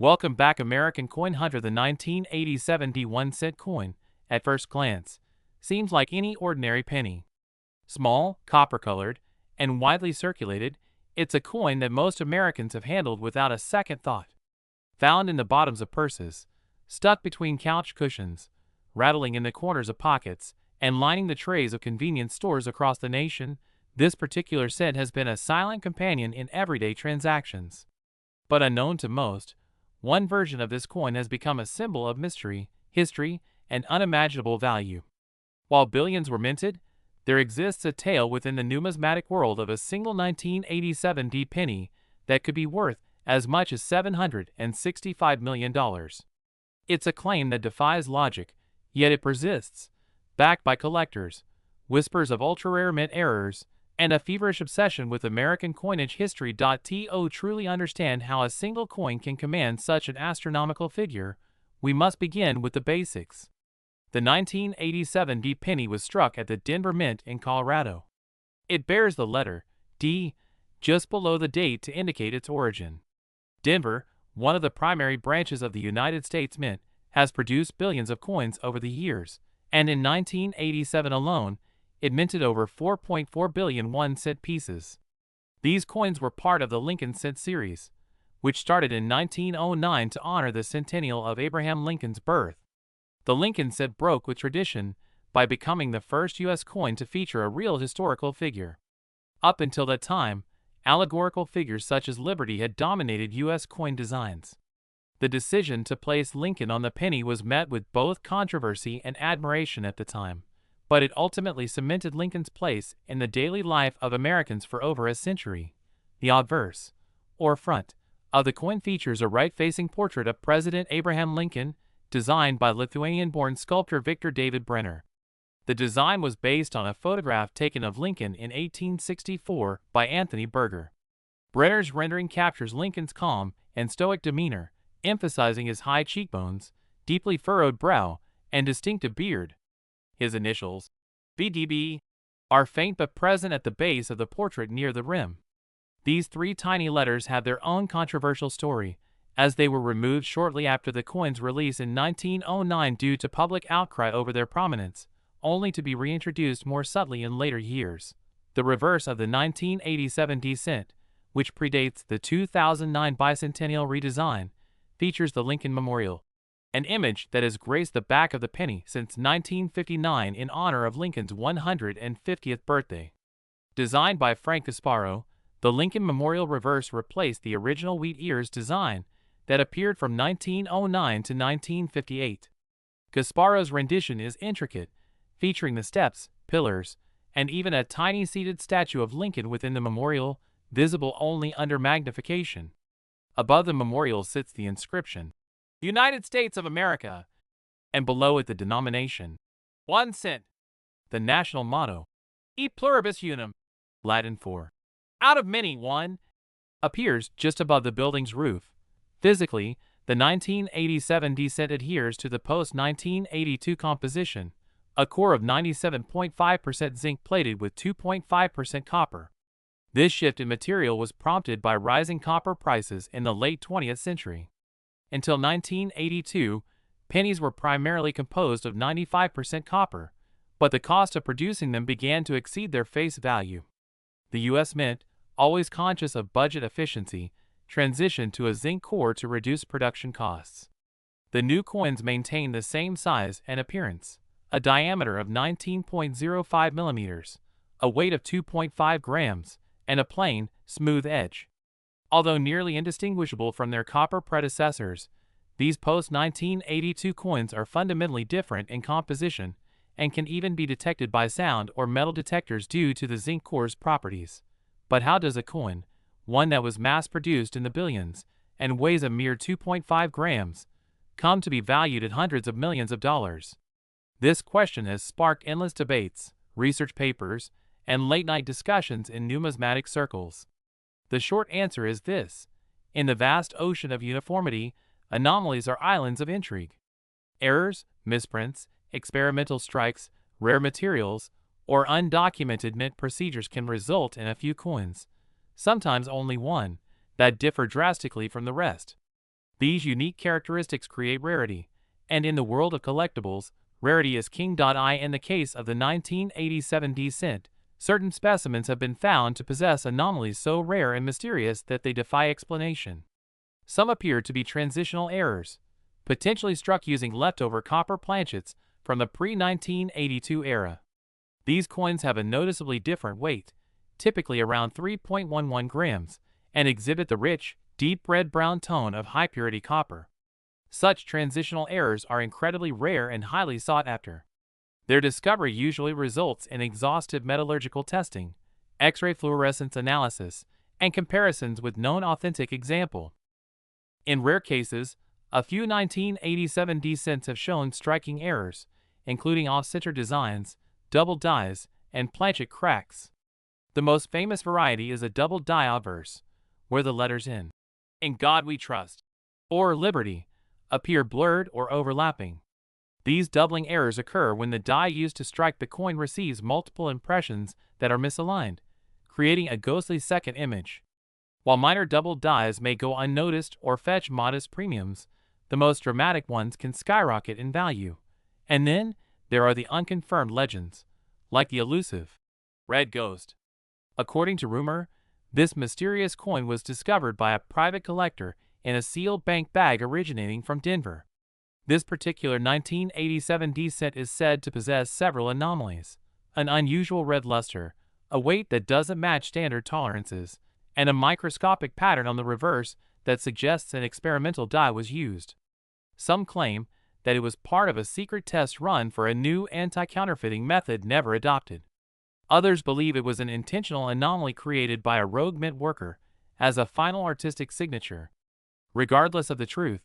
Welcome back, American Coin Hunter. The 1987 D1 cent coin, at first glance, seems like any ordinary penny. Small, copper-colored, and widely circulated, it's a coin that most Americans have handled without a second thought. Found in the bottoms of purses, stuck between couch cushions, rattling in the corners of pockets, and lining the trays of convenience stores across the nation, this particular cent has been a silent companion in everyday transactions. But unknown to most, one version of this coin has become a symbol of mystery, history, and unimaginable value. While billions were minted, there exists a tale within the numismatic world of a single 1987 D penny that could be worth as much as $765 million. It's a claim that defies logic, yet it persists, backed by collectors, whispers of ultra-rare mint errors, and a feverish obsession with American coinage history. To truly understand how a single coin can command such an astronomical figure, we must begin with the basics. The 1987 D penny was struck at the Denver Mint in Colorado. It bears the letter D just below the date to indicate its origin. Denver, one of the primary branches of the United States Mint, has produced billions of coins over the years, and in 1987 alone, it minted over 4.4 billion 1-cent pieces. These coins were part of the Lincoln Cent series, which started in 1909 to honor the centennial of Abraham Lincoln's birth. The Lincoln Cent broke with tradition by becoming the first U.S. coin to feature a real historical figure. Up until that time, allegorical figures such as Liberty had dominated U.S. coin designs. The decision to place Lincoln on the penny was met with both controversy and admiration at the time, but it ultimately cemented Lincoln's place in the daily life of Americans for over a century. The obverse, or front, of the coin features a right-facing portrait of President Abraham Lincoln, designed by Lithuanian-born sculptor Victor David Brenner. The design was based on a photograph taken of Lincoln in 1864 by Anthony Berger. Brenner's rendering captures Lincoln's calm and stoic demeanor, emphasizing his high cheekbones, deeply furrowed brow, and distinctive beard. His initials, VDB, are faint but present at the base of the portrait near the rim. These three tiny letters have their own controversial story, as they were removed shortly after the coin's release in 1909 due to public outcry over their prominence, only to be reintroduced more subtly in later years. The reverse of the 1987 D cent, which predates the 2009 bicentennial redesign, features the Lincoln Memorial, an image that has graced the back of the penny since 1959 in honor of Lincoln's 150th birthday. Designed by Frank Gasparo, the Lincoln Memorial reverse replaced the original wheat ears design that appeared from 1909 to 1958. Gasparo's rendition is intricate, featuring the steps, pillars, and even a tiny seated statue of Lincoln within the memorial, visible only under magnification. Above the memorial sits the inscription, United States of America, and below it the denomination, 1 cent. The national motto, E pluribus unum, Latin for out of many one, appears just above the building's roof. Physically, the 1987 D cent adheres to the post-1982 composition, a core of 97.5% zinc plated with 2.5% copper. This shift in material was prompted by rising copper prices in the late 20th century. Until 1982, pennies were primarily composed of 95% copper, but the cost of producing them began to exceed their face value. The U.S. Mint, always conscious of budget efficiency, transitioned to a zinc core to reduce production costs. The new coins maintain the same size and appearance, a diameter of 19.05 millimeters, a weight of 2.5 grams, and a plain, smooth edge. Although nearly indistinguishable from their copper predecessors, these post-1982 coins are fundamentally different in composition and can even be detected by sound or metal detectors due to the zinc core's properties. But how does a coin, one that was mass-produced in the billions and weighs a mere 2.5 grams, come to be valued at hundreds of millions of dollars? This question has sparked endless debates, research papers, and late-night discussions in numismatic circles. The short answer is this: in the vast ocean of uniformity, anomalies are islands of intrigue. Errors, misprints, experimental strikes, rare materials, or undocumented mint procedures can result in a few coins, sometimes only one, that differ drastically from the rest. These unique characteristics create rarity, and in the world of collectibles, rarity is king. In the case of the 1987 D cent, certain specimens have been found to possess anomalies so rare and mysterious that they defy explanation. Some appear to be transitional errors, potentially struck using leftover copper planchets from the pre-1982 era. These coins have a noticeably different weight, typically around 3.11 grams, and exhibit the rich, deep red-brown tone of high-purity copper. Such transitional errors are incredibly rare and highly sought after. Their discovery usually results in exhaustive metallurgical testing, X-ray fluorescence analysis, and comparisons with known authentic example. In rare cases, a few 1987 D cents have shown striking errors, including off-center designs, double dies, and planchet cracks. The most famous variety is a double die obverse, where the letters "In God We Trust" or "Liberty" appear blurred or overlapping. These doubling errors occur when the die used to strike the coin receives multiple impressions that are misaligned, creating a ghostly second image. While minor double dies may go unnoticed or fetch modest premiums, the most dramatic ones can skyrocket in value. And then, there are the unconfirmed legends, like the elusive Red Ghost. According to rumor, this mysterious coin was discovered by a private collector in a sealed bank bag originating from Denver. This particular 1987 D cent is said to possess several anomalies: an unusual red luster, a weight that doesn't match standard tolerances, and a microscopic pattern on the reverse that suggests an experimental die was used. Some claim that it was part of a secret test run for a new anti-counterfeiting method never adopted. Others believe it was an intentional anomaly created by a rogue mint worker as a final artistic signature. Regardless of the truth,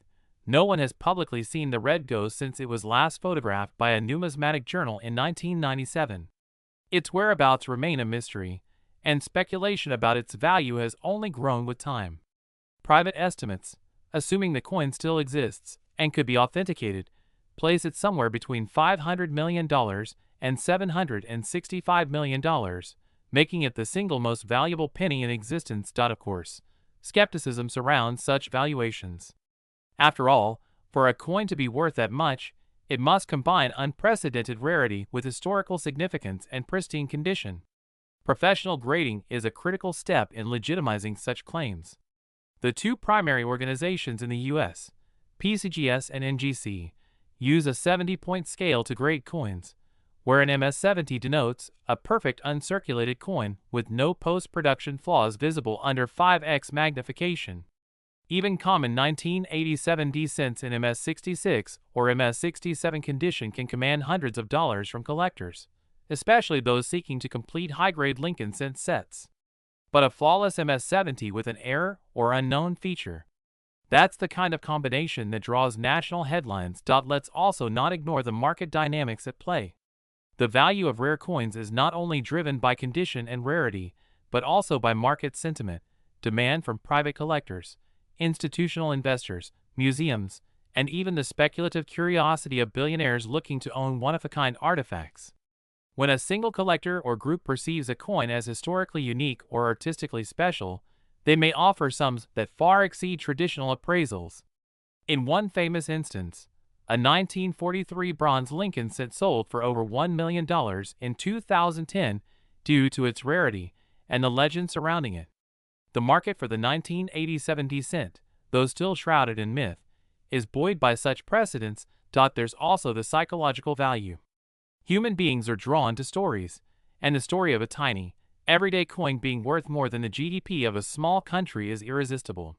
no one has publicly seen the Red Ghost since it was last photographed by a numismatic journal in 1997. Its whereabouts remain a mystery, and speculation about its value has only grown with time. Private estimates, assuming the coin still exists and could be authenticated, place it somewhere between $500 million and $765 million, making it the single most valuable penny in existence. Of course, skepticism surrounds such valuations. After all, for a coin to be worth that much, it must combine unprecedented rarity with historical significance and pristine condition. Professional grading is a critical step in legitimizing such claims. The two primary organizations in the U.S., PCGS and NGC, use a 70-point scale to grade coins, where an MS-70 denotes a perfect uncirculated coin with no post-production flaws visible under 5x magnification. Even common 1987 D cents in MS-66 or MS-67 condition can command hundreds of dollars from collectors, especially those seeking to complete high-grade Lincoln cent sets. But a flawless MS-70 with an error or unknown feature, that's the kind of combination that draws national headlines. Let's also not ignore the market dynamics at play. The value of rare coins is not only driven by condition and rarity, but also by market sentiment, demand from private collectors, institutional investors, museums, and even the speculative curiosity of billionaires looking to own one-of-a-kind artifacts. When a single collector or group perceives a coin as historically unique or artistically special, they may offer sums that far exceed traditional appraisals. In one famous instance, a 1943 bronze Lincoln cent sold for over $1 million in 2010 due to its rarity and the legend surrounding it. The market for the 1987 D cent, though still shrouded in myth, is buoyed by such precedents. There's also the psychological value. Human beings are drawn to stories, and the story of a tiny, everyday coin being worth more than the GDP of a small country is irresistible.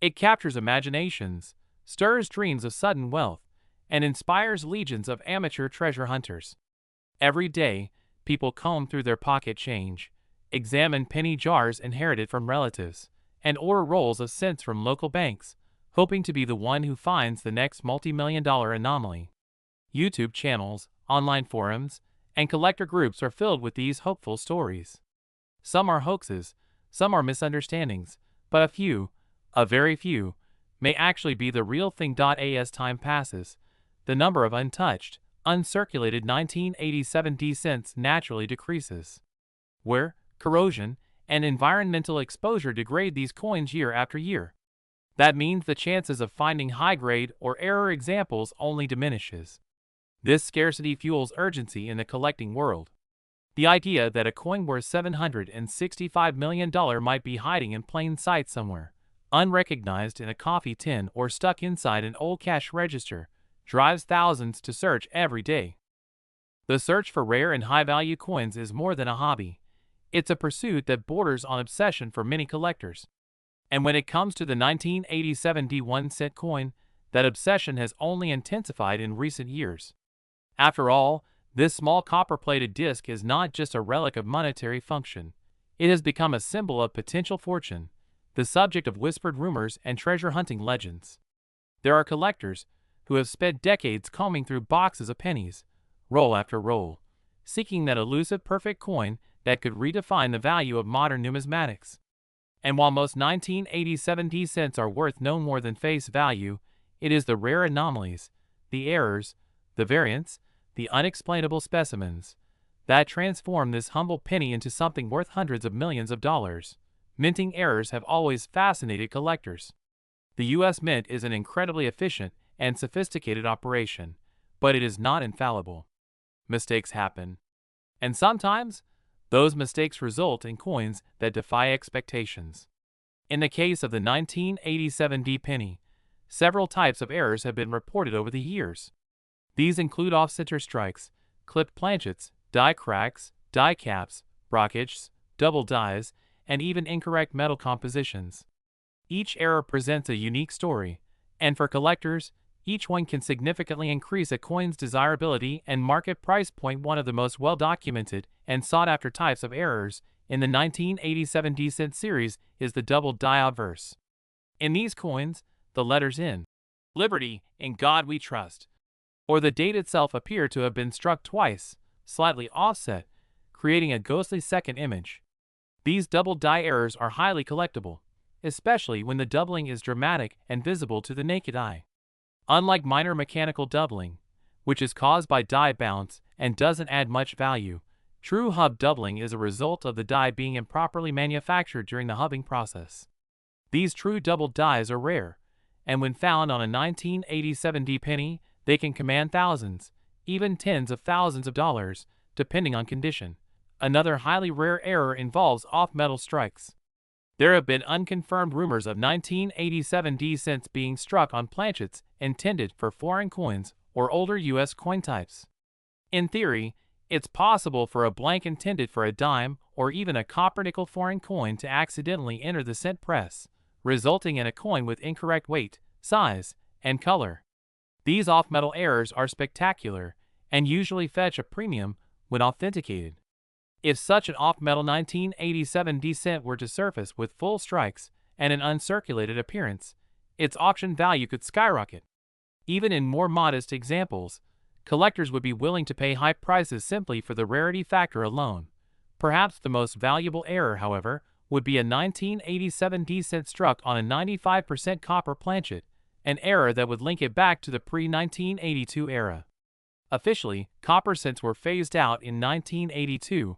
It captures imaginations, stirs dreams of sudden wealth, and inspires legions of amateur treasure hunters. Every day, people comb through their pocket change, examine penny jars inherited from relatives, and order rolls of cents from local banks, hoping to be the one who finds the next multi-million-dollar anomaly. YouTube channels, online forums, and collector groups are filled with these hopeful stories. Some are hoaxes, some are misunderstandings, but a very few, may actually be the real thing. As time passes, the number of untouched, uncirculated 1987 D cents naturally decreases. Where corrosion and environmental exposure degrade these coins year after year, That means the chances of finding high-grade or error examples only diminishes. This scarcity fuels urgency in the collecting world. The idea that a coin worth $765 million might be hiding in plain sight somewhere, unrecognized in a coffee tin or stuck inside an old cash register, drives thousands to search every day. The search for rare and high-value coins is more than a hobby. It's a pursuit that borders on obsession for many collectors. And when it comes to the 1987 D1 coin, that obsession has only intensified in recent years. After all, this small copper-plated disc is not just a relic of monetary function. It has become a symbol of potential fortune, the subject of whispered rumors and treasure-hunting legends. There are collectors who have spent decades combing through boxes of pennies, roll after roll, seeking that elusive perfect coin that could redefine the value of modern numismatics. And while most 1987 D cents are worth no more than face value, it is the rare anomalies, the errors, the variants, the unexplainable specimens, that transform this humble penny into something worth hundreds of millions of dollars. Minting errors have always fascinated collectors. The U.S. Mint is an incredibly efficient and sophisticated operation, but it is not infallible. Mistakes happen. And sometimes, those mistakes result in coins that defy expectations. In the case of the 1987 D penny, several types of errors have been reported over the years. These include off-center strikes, clipped planchets, die cracks, die caps, brockages, double dies, and even incorrect metal compositions. Each error presents a unique story, and for collectors, each one can significantly increase a coin's desirability and market price point. One of the most well-documented and sought-after types of errors in the 1987 D cent series is the double die obverse. In these coins, the letters "In Liberty, in God We Trust," or the date itself appear to have been struck twice, slightly offset, creating a ghostly second image. These double die errors are highly collectible, especially when the doubling is dramatic and visible to the naked eye. Unlike minor mechanical doubling, which is caused by die bounce and doesn't add much value, true hub doubling is a result of the die being improperly manufactured during the hubbing process. These true double dies are rare, and when found on a 1987 D penny, they can command thousands, even tens of thousands of dollars, depending on condition. Another highly rare error involves off-metal strikes. There have been unconfirmed rumors of 1987 D cents being struck on planchets intended for foreign coins or older U.S. coin types. In theory, it's possible for a blank intended for a dime or even a copper-nickel foreign coin to accidentally enter the cent press, resulting in a coin with incorrect weight, size, and color. These off-metal errors are spectacular and usually fetch a premium when authenticated. If such an off-metal 1987 D cent were to surface with full strikes and an uncirculated appearance, its auction value could skyrocket. Even in more modest examples, collectors would be willing to pay high prices simply for the rarity factor alone. Perhaps the most valuable error, however, would be a 1987 D cent struck on a 95% copper planchet, an error that would link it back to the pre-1982 era. Officially, copper cents were phased out in 1982,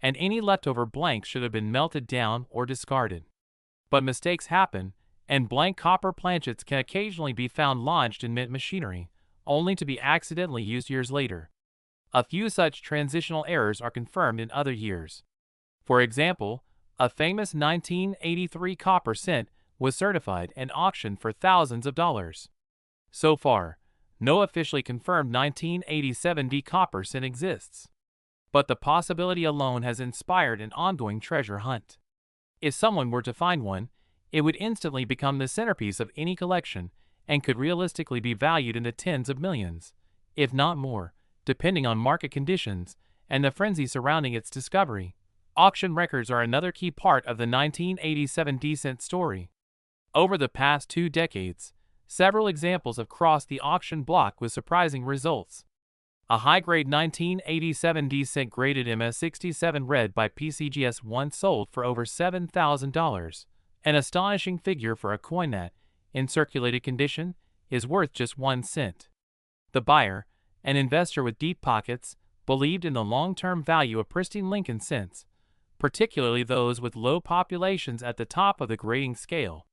and any leftover blanks should have been melted down or discarded. But mistakes happen, and blank copper planchets can occasionally be found lodged in mint machinery, only to be accidentally used years later. A few such transitional errors are confirmed in other years. For example, a famous 1983 copper cent was certified and auctioned for thousands of dollars. So far, no officially confirmed 1987 D copper cent exists. But the possibility alone has inspired an ongoing treasure hunt. If someone were to find one, it would instantly become the centerpiece of any collection and could realistically be valued in the tens of millions, if not more, depending on market conditions and the frenzy surrounding its discovery. Auction records are another key part of the 1987 D cent story. Over the past 2 decades, several examples have crossed the auction block with surprising results. A high-grade 1987 D cent graded MS67 red by PCGS once sold for over $7,000, an astonishing figure for a coin that, in circulated condition, is worth just 1 cent. The buyer, an investor with deep pockets, believed in the long-term value of pristine Lincoln cents, particularly those with low populations at the top of the grading scale.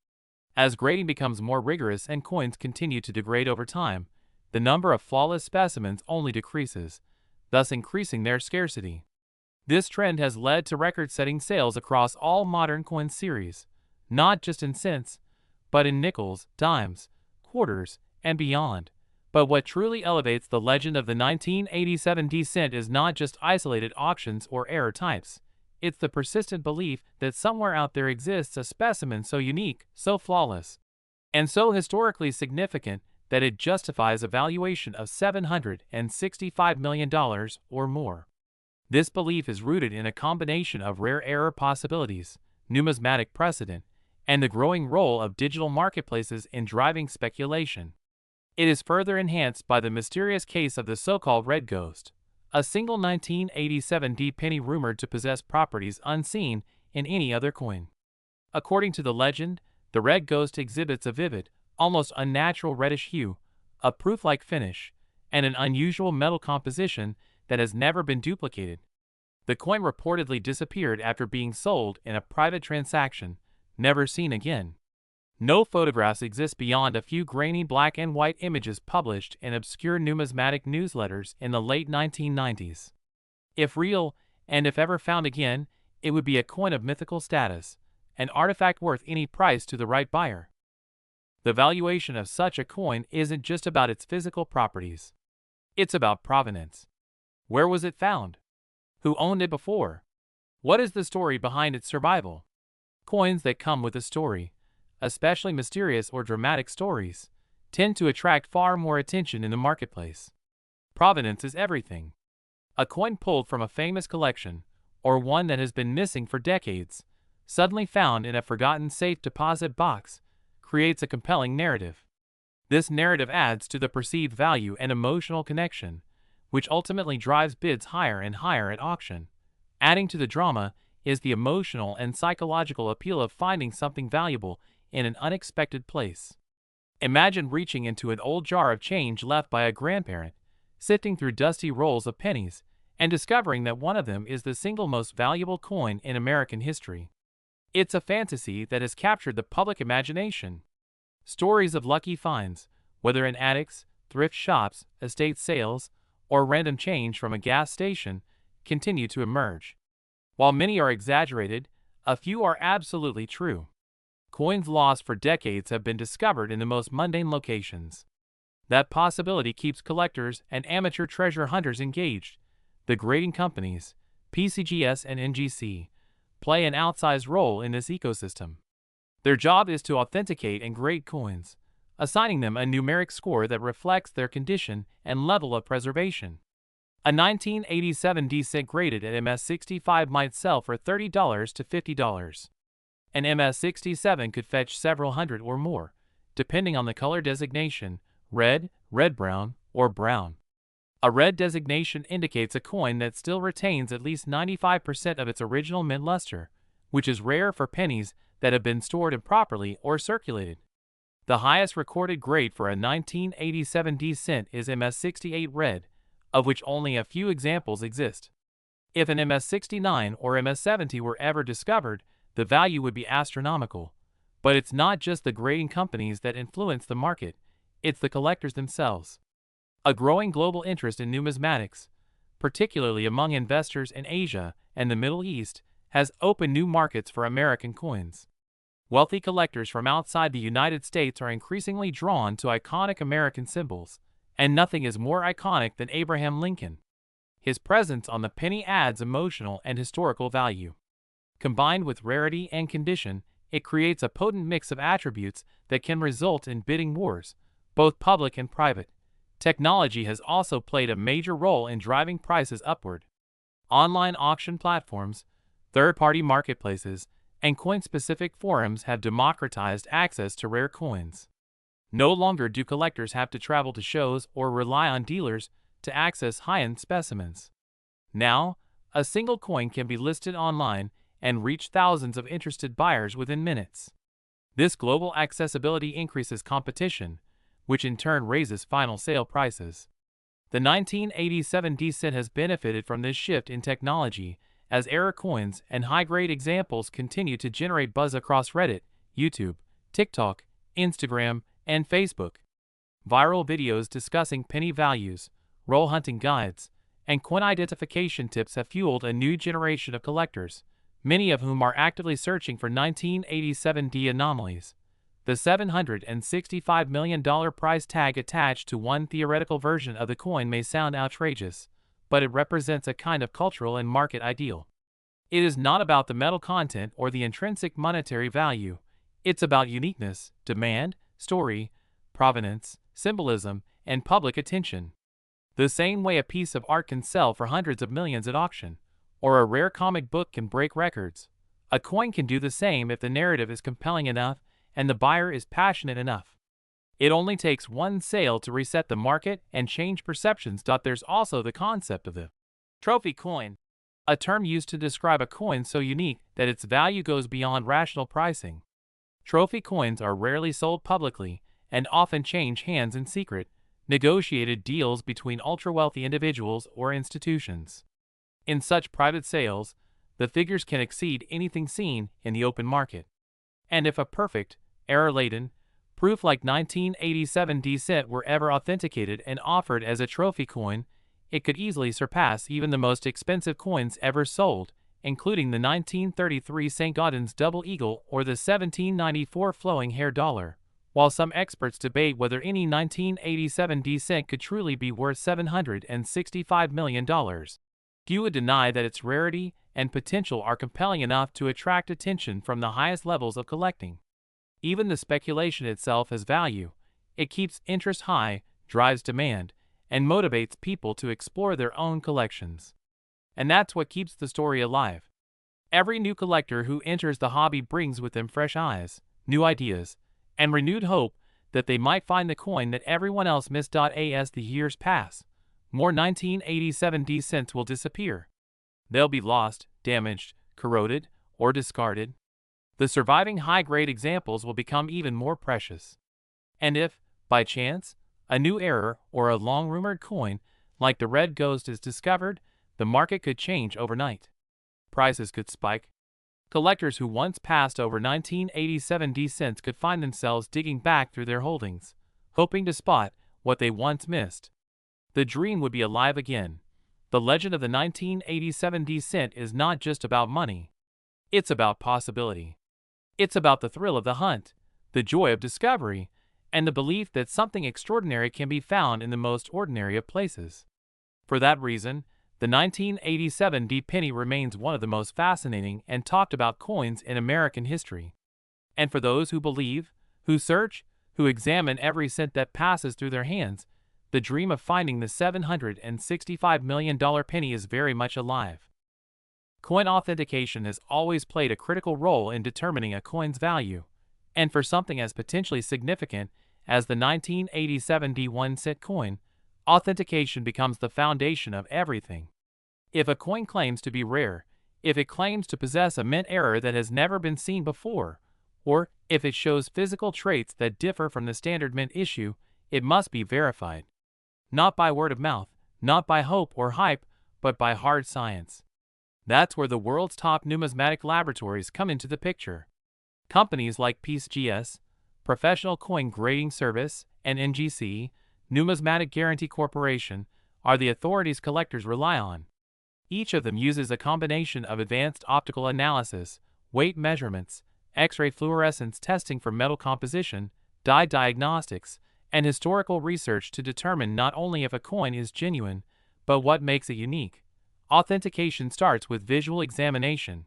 As grading becomes more rigorous and coins continue to degrade over time, the number of flawless specimens only decreases, thus increasing their scarcity. This trend has led to record-setting sales across all modern coin series, not just in cents, but in nickels, dimes, quarters, and beyond. But what truly elevates the legend of the 1987 cent is not just isolated auctions or error types. It's the persistent belief that somewhere out there exists a specimen so unique, so flawless, and so historically significant that it justifies a valuation of $765 million or more. This belief is rooted in a combination of rare error possibilities, numismatic precedent, and the growing role of digital marketplaces in driving speculation. It is further enhanced by the mysterious case of the so-called Red Ghost, a single 1987 penny rumored to possess properties unseen in any other coin. According to the legend, the Red Ghost exhibits a vivid, almost unnatural reddish hue, a proof-like finish, and an unusual metal composition that has never been duplicated. The coin reportedly disappeared after being sold in a private transaction, never seen again. No photographs exist beyond a few grainy black and white images published in obscure numismatic newsletters in the late 1990s. If real, and if ever found again, it would be a coin of mythical status, an artifact worth any price to the right buyer. The valuation of such a coin isn't just about its physical properties. It's about provenance. Where was it found? Who owned it before? What is the story behind its survival? Coins that come with a story, especially mysterious or dramatic stories, tend to attract far more attention in the marketplace. Provenance is everything. A coin pulled from a famous collection, or one that has been missing for decades, suddenly found in a forgotten safe deposit box, creates a compelling narrative. This narrative adds to the perceived value and emotional connection, which ultimately drives bids higher and higher at auction. Adding to the drama is the emotional and psychological appeal of finding something valuable in an unexpected place. Imagine reaching into an old jar of change left by a grandparent, sifting through dusty rolls of pennies, and discovering that one of them is the single most valuable coin in American history. It's a fantasy that has captured the public imagination. Stories of lucky finds, whether in attics, thrift shops, estate sales, or random change from a gas station, continue to emerge. While many are exaggerated, a few are absolutely true. Coins lost for decades have been discovered in the most mundane locations. That possibility keeps collectors and amateur treasure hunters engaged. The grading companies, PCGS and NGC, play an outsized role in this ecosystem. Their job is to authenticate and grade coins, assigning them a numeric score that reflects their condition and level of preservation. A 1987 cent graded at MS65 might sell for $30 to $50. An MS67 could fetch several hundred or more, depending on the color designation, red, red-brown, or brown. A red designation indicates a coin that still retains at least 95% of its original mint luster, which is rare for pennies that have been stored improperly or circulated. The highest recorded grade for a 1987 cent is MS68 red, of which only a few examples exist. If an MS69 or MS70 were ever discovered, the value would be astronomical. But it's not just the grading companies that influence the market, it's the collectors themselves. A growing global interest in numismatics, particularly among investors in Asia and the Middle East, has opened new markets for American coins. Wealthy collectors from outside the United States are increasingly drawn to iconic American symbols, and nothing is more iconic than Abraham Lincoln. His presence on the penny adds emotional and historical value. Combined with rarity and condition, it creates a potent mix of attributes that can result in bidding wars, both public and private. Technology has also played a major role in driving prices upward. Online auction platforms, third-party marketplaces, and coin-specific forums have democratized access to rare coins. No longer do collectors have to travel to shows or rely on dealers to access high-end specimens. Now, a single coin can be listed online and reach thousands of interested buyers within minutes. This global accessibility increases competition, which in turn raises final sale prices. The 1987 cent has benefited from this shift in technology, as error coins and high-grade examples continue to generate buzz across Reddit, YouTube, TikTok, Instagram, and Facebook. Viral videos discussing penny values, roll hunting guides, and coin identification tips have fueled a new generation of collectors, many of whom are actively searching for 1987D anomalies. The $765 million price tag attached to one theoretical version of the coin may sound outrageous, but it represents a kind of cultural and market ideal. It is not about the metal content or the intrinsic monetary value. It's about uniqueness, demand, story, provenance, symbolism, and public attention. The same way a piece of art can sell for hundreds of millions at auction, or a rare comic book can break records, a coin can do the same if the narrative is compelling enough and the buyer is passionate enough. It only takes one sale to reset the market and change perceptions. There's also the concept of the trophy coin, a term used to describe a coin so unique that its value goes beyond rational pricing. Trophy coins are rarely sold publicly and often change hands in secret, negotiated deals between ultra-wealthy individuals or institutions. In such private sales, the figures can exceed anything seen in the open market. And if a perfect, error-laden proof like 1987D cent were ever authenticated and offered as a trophy coin, it could easily surpass even the most expensive coins ever sold, including the 1933 St. Gaudens Double Eagle or the 1794 Flowing Hair Dollar. While some experts debate whether any 1987D cent could truly be worth $765 million, few would deny that its rarity and potential are compelling enough to attract attention from the highest levels of collecting. Even the speculation itself has value. It keeps interest high, drives demand, and motivates people to explore their own collections. And that's what keeps the story alive. Every new collector who enters the hobby brings with them fresh eyes, new ideas, and renewed hope that they might find the coin that everyone else missed. As the years pass, more 1987D cents will disappear. They'll be lost, damaged, corroded, or discarded. The surviving high-grade examples will become even more precious. And if, by chance, a new error or a long-rumored coin like the Red Ghost is discovered, the market could change overnight. Prices could spike. Collectors who once passed over 1987D cents could find themselves digging back through their holdings, hoping to spot what they once missed. The dream would be alive again. The legend of the 1987D cent is not just about money. It's about possibility. It's about the thrill of the hunt, the joy of discovery, and the belief that something extraordinary can be found in the most ordinary of places. For that reason, the 1987D penny remains one of the most fascinating and talked about coins in American history. And for those who believe, who search, who examine every cent that passes through their hands, the dream of finding the $765 million penny is very much alive. Coin authentication has always played a critical role in determining a coin's value, and for something as potentially significant as the 1987D 1-cent coin, authentication becomes the foundation of everything. If a coin claims to be rare, if it claims to possess a mint error that has never been seen before, or if it shows physical traits that differ from the standard mint issue, it must be verified. Not by word of mouth, not by hope or hype, but by hard science. That's where the world's top numismatic laboratories come into the picture. Companies like PCGS, Professional Coin Grading Service, and NGC, Numismatic Guarantee Corporation, are the authorities collectors rely on. Each of them uses a combination of advanced optical analysis, weight measurements, X-ray fluorescence testing for metal composition, dye diagnostics, and historical research to determine not only if a coin is genuine, but what makes it unique. Authentication starts with visual examination.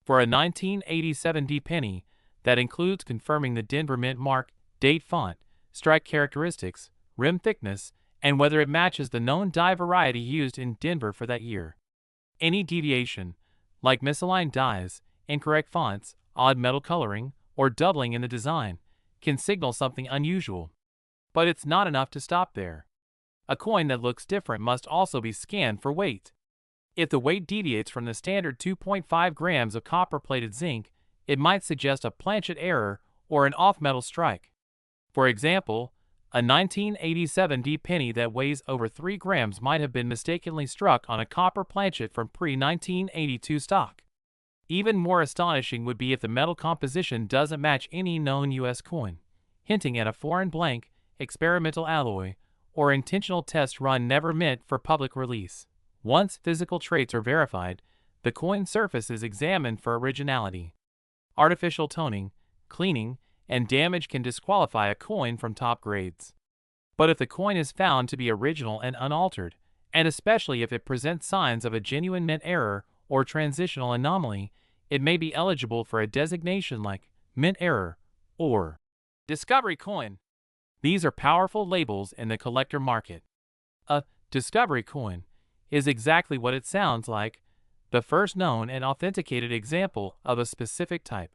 For a 1987D penny, that includes confirming the Denver Mint mark, date font, strike characteristics, rim thickness, and whether it matches the known die variety used in Denver for that year. Any deviation, like misaligned dies, incorrect fonts, odd metal coloring, or doubling in the design, can signal something unusual. But it's not enough to stop there. A coin that looks different must also be scanned for weight. If the weight deviates from the standard 2.5 grams of copper-plated zinc, it might suggest a planchet error or an off-metal strike. For example, a 1987D penny that weighs over 3 grams might have been mistakenly struck on a copper planchet from pre-1982 stock. Even more astonishing would be if the metal composition doesn't match any known U.S. coin, hinting at a foreign blank, experimental alloy, or intentional test run never meant for public release. Once physical traits are verified, the coin surface is examined for originality. Artificial toning, cleaning, and damage can disqualify a coin from top grades. But if the coin is found to be original and unaltered, and especially if it presents signs of a genuine mint error or transitional anomaly, it may be eligible for a designation like mint error or discovery coin. These are powerful labels in the collector market. A discovery coin is exactly what it sounds like, the first known and authenticated example of a specific type.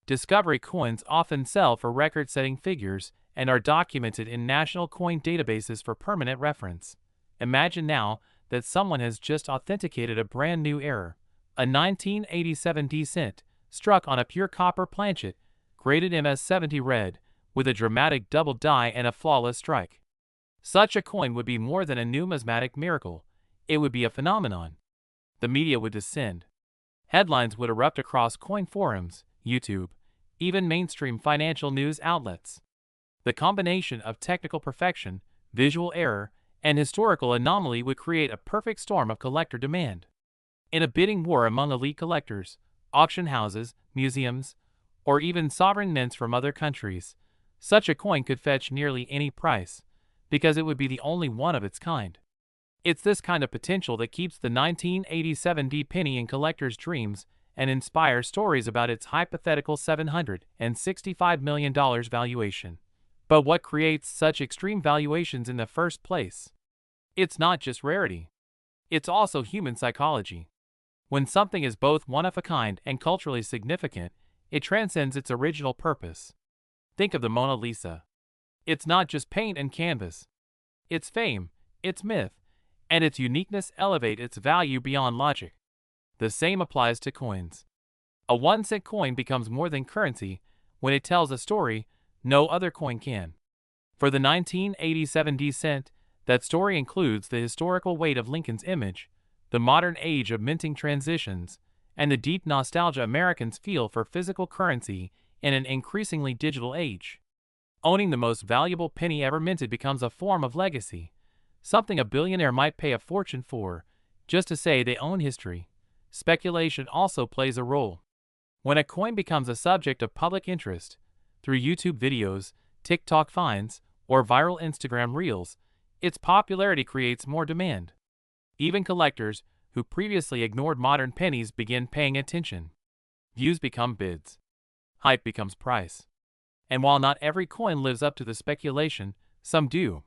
Discovery coins often sell for record-setting figures and are documented in national coin databases for permanent reference. Imagine now that someone has just authenticated a brand new error, a 1987 D cent, struck on a pure copper planchet, graded MS-70 red, with a dramatic double die and a flawless strike. Such a coin would be more than a numismatic miracle, it would be a phenomenon. The media would descend. Headlines would erupt across coin forums, YouTube, even mainstream financial news outlets. The combination of technical perfection, visual error, and historical anomaly would create a perfect storm of collector demand. In a bidding war among elite collectors, auction houses, museums, or even sovereign mints from other countries, such a coin could fetch nearly any price, because it would be the only one of its kind. It's this kind of potential that keeps the 1987 D penny in collectors' dreams and inspires stories about its hypothetical $765 million valuation. But what creates such extreme valuations in the first place? It's not just rarity. It's also human psychology. When something is both one of a kind and culturally significant, it transcends its original purpose. Think of the Mona Lisa. It's not just paint and canvas. Its fame, its myth, and its uniqueness elevate its value beyond logic. The same applies to coins. A 1-cent coin becomes more than currency when it tells a story no other coin can. For the 1987 D cent, that story includes the historical weight of Lincoln's image, the modern age of minting transitions, and the deep nostalgia Americans feel for physical currency in an increasingly digital age. Owning the most valuable penny ever minted becomes a form of legacy, something a billionaire might pay a fortune for, just to say they own history. Speculation also plays a role. When a coin becomes a subject of public interest, through YouTube videos, TikTok finds, or viral Instagram reels, its popularity creates more demand. Even collectors who previously ignored modern pennies begin paying attention. Views become bids. Hype becomes price. And while not every coin lives up to the speculation, some do.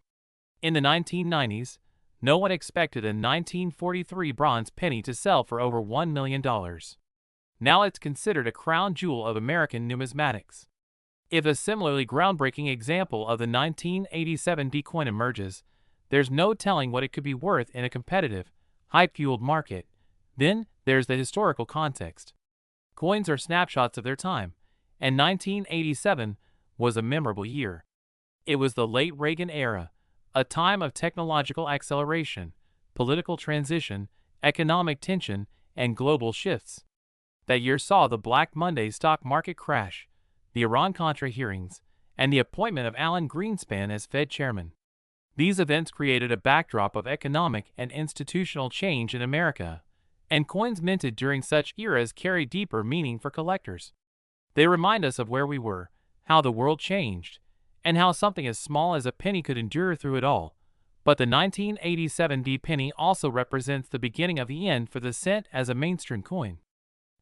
In the 1990s, no one expected a 1943 bronze penny to sell for over $1 million. Now it's considered a crown jewel of American numismatics. If a similarly groundbreaking example of the 1987 D coin emerges, there's no telling what it could be worth in a competitive, hype-fueled market. Then there's the historical context. Coins are snapshots of their time, and 1987 was a memorable year. It was the late Reagan era, a time of technological acceleration, political transition, economic tension, and global shifts. That year saw the Black Monday stock market crash, the Iran-Contra hearings, and the appointment of Alan Greenspan as Fed chairman. These events created a backdrop of economic and institutional change in America, and coins minted during such eras carry deeper meaning for collectors. They remind us of where we were, how the world changed, and how something as small as a penny could endure through it all. But the 1987 D penny also represents the beginning of the end for the cent as a mainstream coin.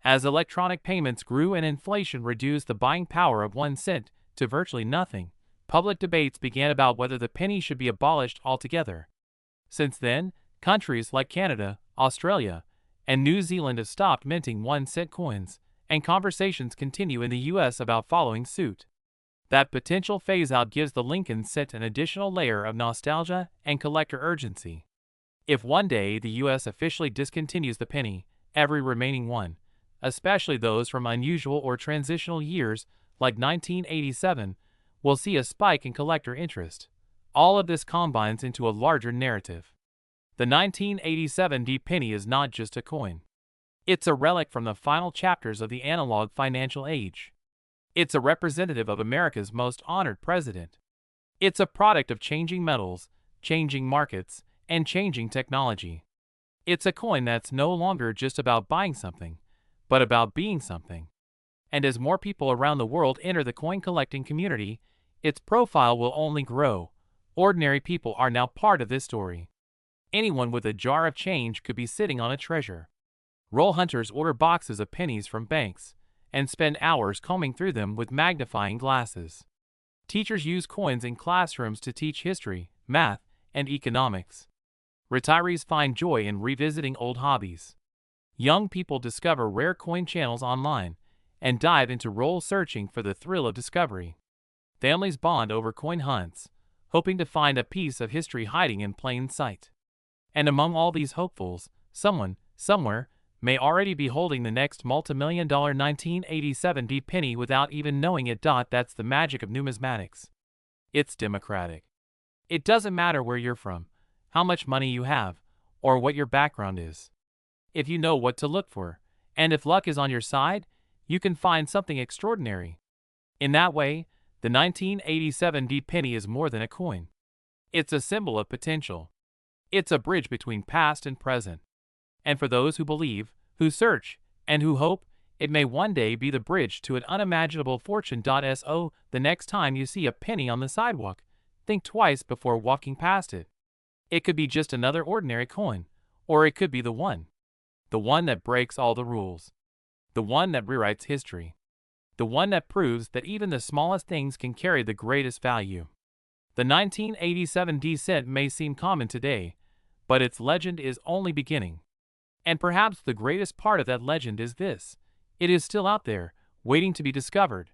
As electronic payments grew and inflation reduced the buying power of 1 cent to virtually nothing, public debates began about whether the penny should be abolished altogether. Since then, countries like Canada, Australia, and New Zealand have stopped minting 1-cent coins, and conversations continue in the US about following suit. That potential phase-out gives the Lincoln cent an additional layer of nostalgia and collector urgency. If one day the US officially discontinues the penny, every remaining one, especially those from unusual or transitional years like 1987, will see a spike in collector interest. All of this combines into a larger narrative. The 1987 D penny is not just a coin. It's a relic from the final chapters of the analog financial age. It's a representative of America's most honored president. It's a product of changing metals, changing markets, and changing technology. It's a coin that's no longer just about buying something, but about being something. And as more people around the world enter the coin collecting community, its profile will only grow. Ordinary people are now part of this story. Anyone with a jar of change could be sitting on a treasure. Roll hunters order boxes of pennies from banks and spend hours combing through them with magnifying glasses. Teachers use coins in classrooms to teach history, math, and economics. Retirees find joy in revisiting old hobbies. Young people discover rare coin channels online and dive into roll searching for the thrill of discovery. Families bond over coin hunts, hoping to find a piece of history hiding in plain sight. And among all these hopefuls, someone, somewhere, may already be holding the next multi-million-dollar 1987 D penny without even knowing it. That's the magic of numismatics. It's democratic. It doesn't matter where you're from, how much money you have, or what your background is. If you know what to look for, and if luck is on your side, you can find something extraordinary. In that way, the 1987 D penny is more than a coin. It's a symbol of potential. It's a bridge between past and present. And for those who believe, who search, and who hope, it may one day be the bridge to an unimaginable fortune. So, the next time you see a penny on the sidewalk, think twice before walking past it. It could be just another ordinary coin, or it could be the one that breaks all the rules, the one that rewrites history, the one that proves that even the smallest things can carry the greatest value. The 1987 D cent may seem common today, but its legend is only beginning. And perhaps the greatest part of that legend is this: it is still out there, waiting to be discovered.